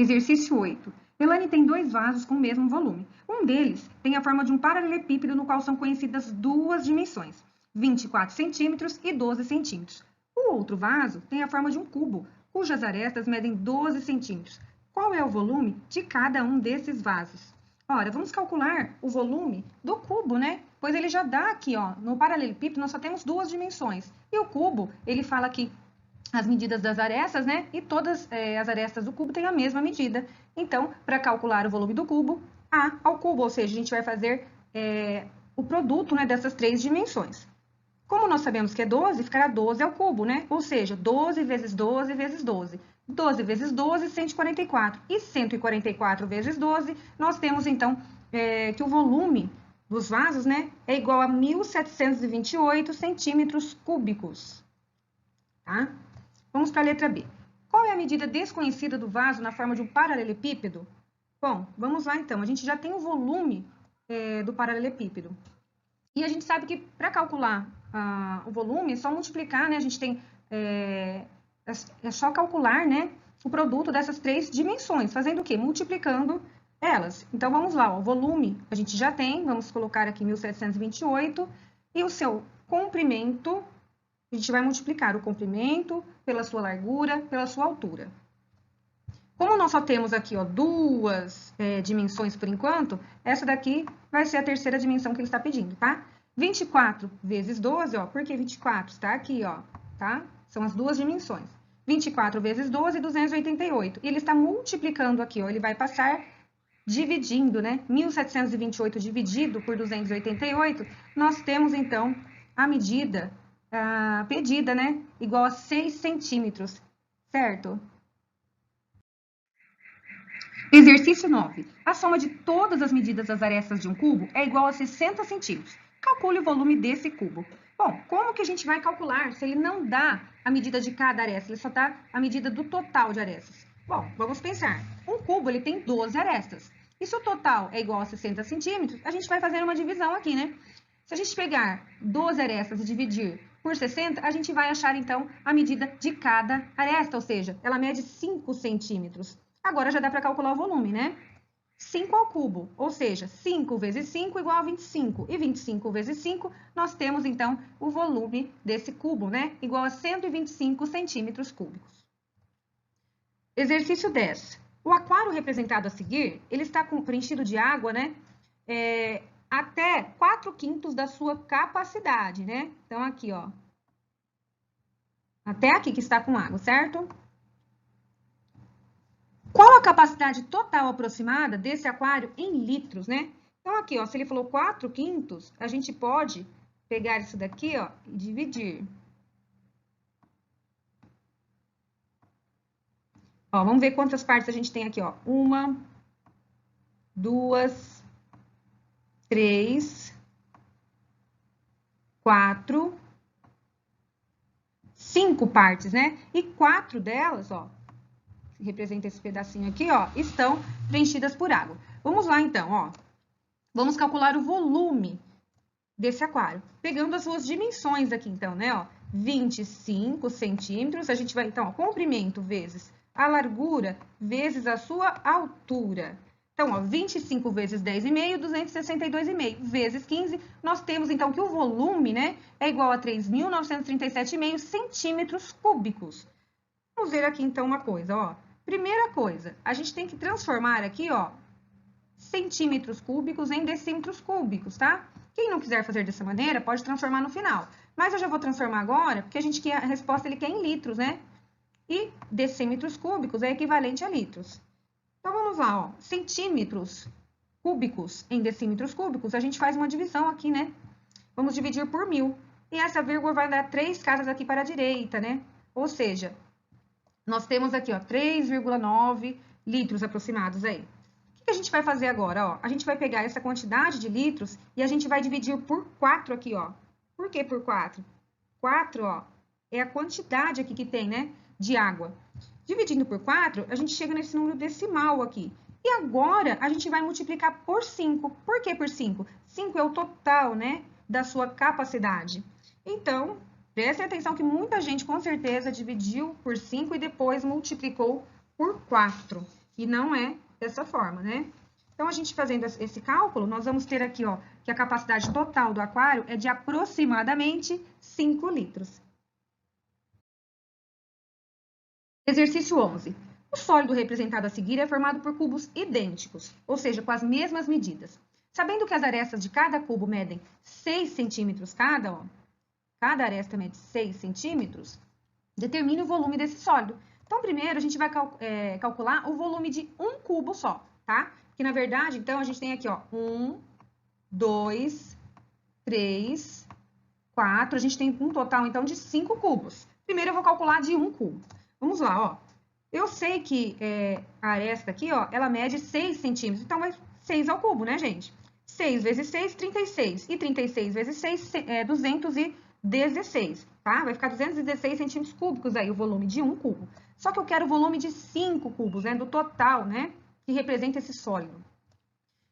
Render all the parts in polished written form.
Exercício 8. Elane tem dois vasos com o mesmo volume. Um deles tem a forma de um paralelepípedo no qual são conhecidas duas dimensões, 24 centímetros e 12 centímetros. O outro vaso tem a forma de um cubo, cujas arestas medem 12 centímetros. Qual é o volume de cada um desses vasos? Ora, vamos calcular o volume do cubo, né? Pois ele já dá aqui, ó, no paralelepípedo nós só temos duas dimensões. E o cubo, ele fala que as medidas das arestas, né? E todas as arestas do cubo têm a mesma medida. Então, para calcular o volume do cubo, A ao cubo, ou seja, a gente vai fazer o produto, né, dessas três dimensões. Como nós sabemos que é 12, ficará 12 ao cubo, né? Ou seja, 12 vezes 12 vezes 12. 12 vezes 12, 144. E 144 vezes 12, nós temos, então, que o volume dos vasos, né, é igual a 1.728 centímetros cúbicos. Tá? Vamos para a letra B. Qual é a medida desconhecida do vaso na forma de um paralelepípedo? Bom, vamos lá então. A gente já tem o volume do paralelepípedo. E a gente sabe que para calcular o volume é só multiplicar, né? A gente tem... é só calcular, né, o produto dessas três dimensões. Fazendo o quê? Multiplicando elas. Então, vamos lá. O volume a gente já tem. Vamos colocar aqui 1.728. E o seu comprimento... A gente vai multiplicar o comprimento pela sua largura, pela sua altura. Como nós só temos aqui, ó, duas dimensões por enquanto, essa daqui vai ser a terceira dimensão que ele está pedindo, tá? 24 vezes 12, ó, por que 24? Está aqui, ó, tá? São as duas dimensões. 24 vezes 12, 288. E ele está multiplicando aqui, ó, ele vai passar dividindo, né? 1.728 dividido por 288, nós temos, então, a medida... pedida, né? Igual a 6 centímetros, certo? Exercício 9. A soma de todas as medidas das arestas de um cubo é igual a 60 centímetros. Calcule o volume desse cubo. Bom, como que a gente vai calcular se ele não dá a medida de cada aresta? Ele só dá a medida do total de arestas. Bom, vamos pensar. Um cubo, ele tem 12 arestas. E se o total é igual a 60 centímetros, a gente vai fazer uma divisão aqui, né? Se a gente pegar 12 arestas e dividir por 60, a gente vai achar, então, a medida de cada aresta, ou seja, ela mede 5 centímetros. Agora já dá para calcular o volume, né? 5 ao cubo, ou seja, 5 vezes 5 igual a 25. E 25 vezes 5, nós temos, então, o volume desse cubo, né? Igual a 125 centímetros cúbicos. Exercício 10. O aquário representado a seguir, ele está preenchido de água, né? Até 4/5 da sua capacidade, né? Então, aqui, ó. Até aqui que está com água, certo? Qual a capacidade total aproximada desse aquário em litros, né? Então, aqui, ó, se ele falou 4/5, a gente pode pegar isso daqui, ó, e dividir. Ó, vamos ver quantas partes a gente tem aqui, ó. 1, 2, 3, 4, 5 partes, né? E 4 delas, ó, que representa esse pedacinho aqui, ó, estão preenchidas por água. Vamos lá, então, ó. Vamos calcular o volume desse aquário, pegando as suas dimensões aqui, então, né, ó. 25 centímetros, a gente vai, então, ó, comprimento vezes a largura vezes a sua altura. Então, ó, 25 vezes 10,5, 262,5 vezes 15, nós temos, então, que o volume, né, é igual a 3.937,5 centímetros cúbicos. Vamos ver aqui, então, uma coisa, ó. Primeira coisa, a gente tem que transformar aqui, ó, centímetros cúbicos em decímetros cúbicos, tá? Quem não quiser fazer dessa maneira, pode transformar no final. Mas eu já vou transformar agora, porque a gente quer, a resposta ele quer em litros, né? E decímetros cúbicos é equivalente a litros. Então, vamos lá, ó. Centímetros cúbicos em decímetros cúbicos, a gente faz uma divisão aqui, né? Vamos dividir por 1.000. E essa vírgula vai dar 3 casas aqui para a direita, né? Ou seja, nós temos aqui, ó, 3,9 litros aproximados aí. O que a gente vai fazer agora, ó? A gente vai pegar essa quantidade de litros e a gente vai dividir por 4 aqui, ó. Por que por 4? 4, ó, é a quantidade aqui que tem, né, de água. Dividindo por 4, a gente chega nesse número decimal aqui. E agora, a gente vai multiplicar por 5. Por que por 5? 5 é o total, né, da sua capacidade. Então, preste atenção que muita gente, com certeza, dividiu por 5 e depois multiplicou por 4. E não é dessa forma, né? Então, a gente fazendo esse cálculo, nós vamos ter aqui, ó, que a capacidade total do aquário é de aproximadamente 5 litros. Exercício 11. O sólido representado a seguir é formado por cubos idênticos, ou seja, com as mesmas medidas. Sabendo que as arestas de cada cubo medem 6 centímetros cada, ó, cada aresta mede 6 centímetros, determine o volume desse sólido. Então, primeiro, a gente vai calcular o volume de um cubo só, tá? Que, na verdade, então, a gente tem aqui, ó, 1, 2, 3, 4, a gente tem um total, então, de 5 cubos. Primeiro, eu vou calcular de um cubo. Vamos lá, ó. Eu sei que a aresta aqui, ó, ela mede 6 centímetros, então, é 6 ao cubo, né, gente? 6 vezes 6, 36. E 36 vezes 6 é 216, tá? Vai ficar 216 centímetros cúbicos aí, o volume de um cubo. Só que eu quero o volume de 5 cubos, né, do total, né, que representa esse sólido.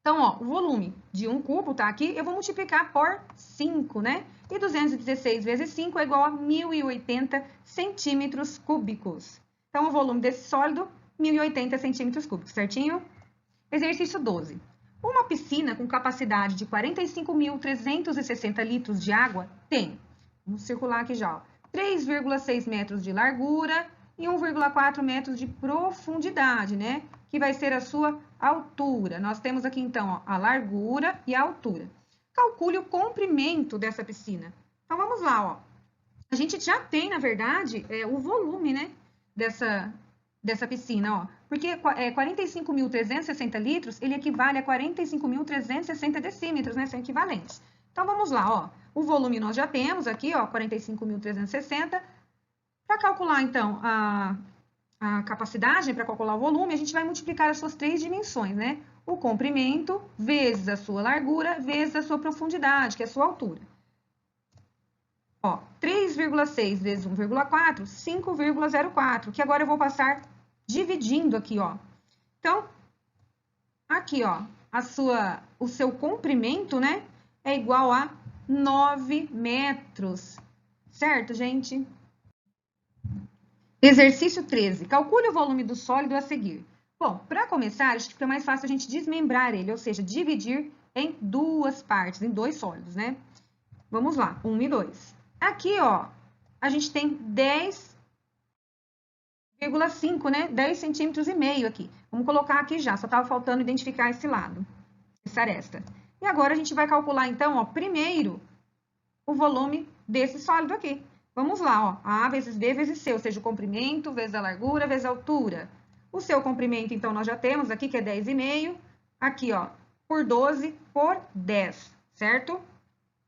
Então, ó, o volume de um cubo tá aqui, eu vou multiplicar por 5, né? E 216 vezes 5 é igual a 1.080 centímetros cúbicos. Então, o volume desse sólido, 1.080 centímetros cúbicos, certinho? Exercício 12. Uma piscina com capacidade de 45.360 litros de água tem, vamos circular aqui já, 3,6 metros de largura e 1,4 metros de profundidade, né? Que vai ser a sua altura. Nós temos aqui, então, ó, a largura e a altura. Calcule o comprimento dessa piscina. Então, vamos lá, ó. A gente já tem, na verdade, o volume, né, dessa piscina, ó. Porque 45.360 litros, ele equivale a 45.360 decímetros, né? São equivalentes. Então, vamos lá, ó. O volume nós já temos aqui, ó, 45.360. Para calcular, então, a capacidade, para calcular o volume, a gente vai multiplicar as suas 3 dimensões, né? O comprimento vezes a sua largura vezes a sua profundidade, que é a sua altura. Ó, 3,6 vezes 1,4, 5,04, que agora eu vou passar dividindo aqui, ó. Então, aqui, ó, o seu comprimento, né, é igual a 9 metros. Certo, gente? Exercício 13. Calcule o volume do sólido a seguir. Bom, para começar, acho que fica mais fácil a gente desmembrar ele, ou seja, dividir em duas partes, em dois sólidos, né? Vamos lá, 1 e 2. Aqui, ó, a gente tem 10,5, né? 10 centímetros e meio aqui. Vamos colocar aqui já, só estava faltando identificar esse lado, essa aresta. E agora a gente vai calcular, então, ó, primeiro, o volume desse sólido aqui. Vamos lá, ó, A vezes B vezes C, ou seja, o comprimento vezes a largura vezes a altura. O seu comprimento, então, nós já temos aqui, que é 10,5. Aqui, ó, por 12 por 10, certo?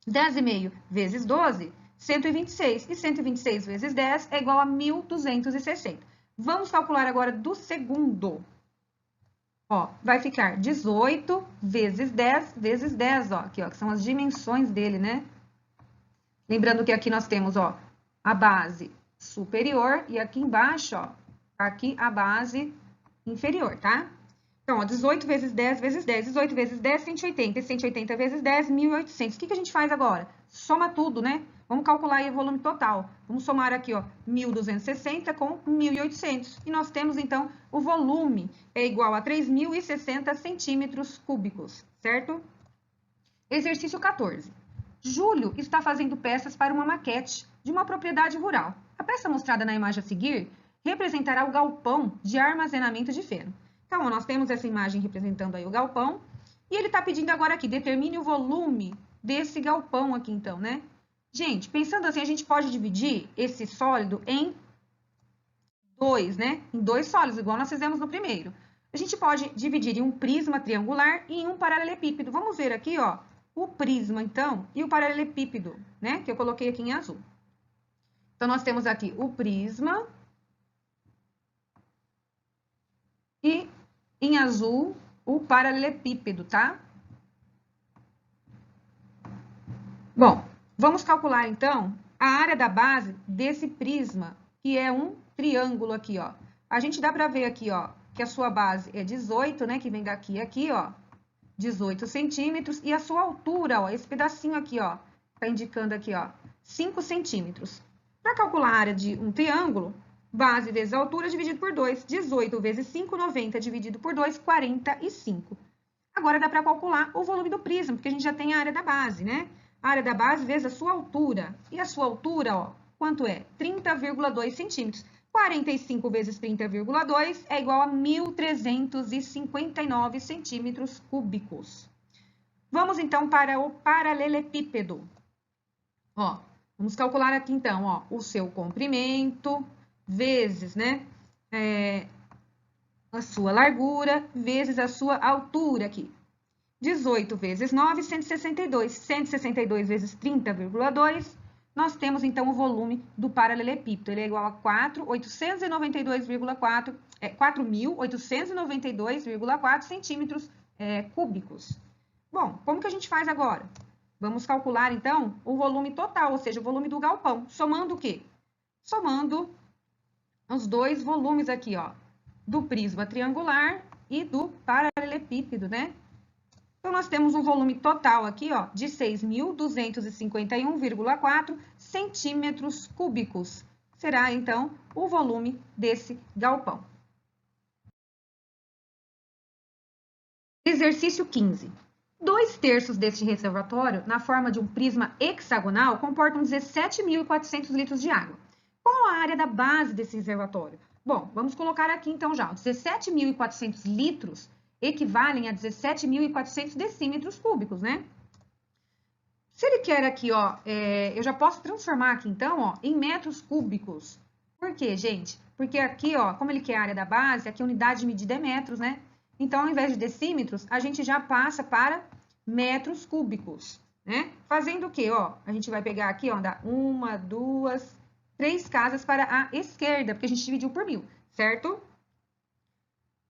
10,5 vezes 12, 126. E 126 vezes 10 é igual a 1.260. Vamos calcular agora do segundo. Ó, vai ficar 18 vezes 10 vezes 10, ó, aqui, ó, que são as dimensões dele, né? Lembrando que aqui nós temos, ó, a base superior e aqui embaixo, ó, aqui a base inferior, tá? Então, ó, 18 vezes 10 vezes 10, 18 vezes 10, 180, e 180 vezes 10, 1.800. O que a gente faz agora? Soma tudo, né? Vamos calcular aí o volume total. Vamos somar aqui, ó, 1.260 com 1.800. E nós temos, então, o volume é igual a 3.060 centímetros cúbicos, certo? Exercício 14. Júlio está fazendo peças para uma maquete de uma propriedade rural. A peça mostrada na imagem a seguir representará o galpão de armazenamento de feno. Então, nós temos essa imagem representando aí o galpão, e ele está pedindo agora aqui, determine o volume desse galpão aqui, então, né? Gente, pensando assim, a gente pode dividir esse sólido em dois, né? Em dois sólidos, igual nós fizemos no primeiro. A gente pode dividir em um prisma triangular e em um paralelepípedo. Vamos ver aqui, ó, o prisma, então, e o paralelepípedo, né? Que eu coloquei aqui em azul. Então, nós temos aqui o prisma e em azul o paralelepípedo, tá? Bom, vamos calcular, então, a área da base desse prisma, que é um triângulo aqui, ó. A gente dá para ver aqui, ó, que a sua base é 18, né? Que vem daqui a aqui, ó. 18 centímetros. E a sua altura, ó, esse pedacinho aqui, ó, tá indicando aqui, ó, 5 centímetros. Para calcular a área de um triângulo, Base vezes altura dividido por 2. 18 vezes 5, 90 dividido por 2, 45. Agora dá para calcular o volume do prisma, porque a gente já tem a área da base, né? A área da base vezes a sua altura. E a sua altura, ó, quanto é? 30,2 centímetros. 45 vezes 30,2 é igual a 1.359 centímetros cúbicos. Vamos, então, para o paralelepípedo. Ó, vamos calcular aqui, então, ó, o seu comprimento vezes, né, a sua largura vezes a sua altura aqui. 18 vezes 9, 162. 162 vezes 30,2, nós temos, então, o volume do paralelepípedo. Ele é igual a 4.892,4 centímetros cúbicos. Bom, como que a gente faz agora? Vamos calcular, então, o volume total, ou seja, o volume do galpão. Somando o quê? Somando os dois volumes aqui, ó, do prisma triangular e do paralelepípedo, né? Então, nós temos um volume total aqui, ó, de 6.251,4 centímetros cúbicos. Será, então, o volume desse galpão. Exercício 15. 2/3 deste reservatório, na forma de um prisma hexagonal, comportam 17.400 litros de água. Qual a área da base desse reservatório? Bom, vamos colocar aqui, então, já. 17.400 litros equivalem a 17.400 decímetros cúbicos, né? Se ele quer aqui, ó, eu já posso transformar aqui, então, ó, em metros cúbicos. Por quê, gente? Porque aqui, ó, como ele quer a área da base, aqui a unidade de medida é metros, né? Então, ao invés de decímetros, a gente já passa para metros cúbicos, né? Fazendo o quê, ó? A gente vai pegar aqui, ó, dá 1, 2, 3 casas para a esquerda, porque a gente dividiu por 1.000, certo?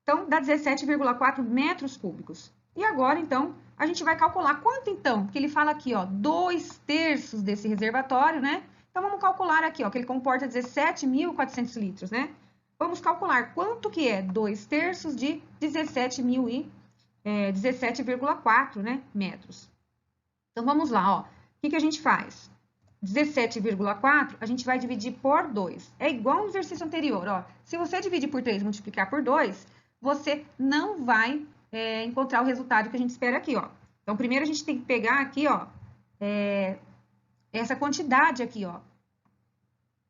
Então, dá 17,4 metros cúbicos. E agora, então, a gente vai calcular quanto, então, que ele fala aqui, ó, 2/3 desse reservatório, né? Então, vamos calcular aqui, ó, que ele comporta 17.400 litros, né? Vamos calcular quanto que é 2/3 de 17,4, né, metros. Então, vamos lá, ó. O que a gente faz? 17,4, a gente vai dividir por 2. É igual no exercício anterior, ó. Se você dividir por 3 e multiplicar por 2, você não vai encontrar o resultado que a gente espera aqui, ó. Então, primeiro a gente tem que pegar aqui, ó, essa quantidade aqui, ó.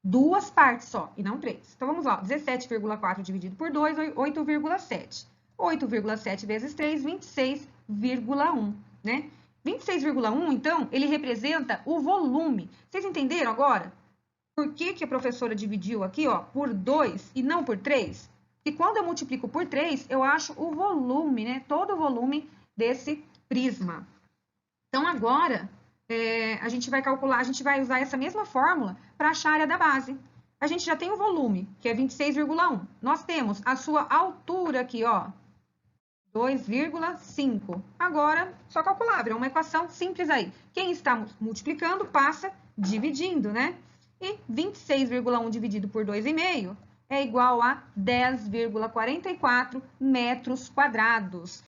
2 partes só, e não 3. Então, vamos lá. 17,4 dividido por 2, 8,7. 8,7 vezes 3, 26,1, né? 26,1, então, ele representa o volume. Vocês entenderam agora? Por que a professora dividiu aqui, ó, por 2 e não por 3? E quando eu multiplico por 3, eu acho o volume, né? Todo o volume desse prisma. Então, agora, a gente vai calcular, a gente vai usar essa mesma fórmula para achar a área da base. A gente já tem o volume, que é 26,1. Nós temos a sua altura aqui, ó, 2,5. Agora, só calcular, é uma equação simples aí. Quem está multiplicando, passa dividindo, né? E 26,1 dividido por 2,5 é igual a 10,44 metros quadrados.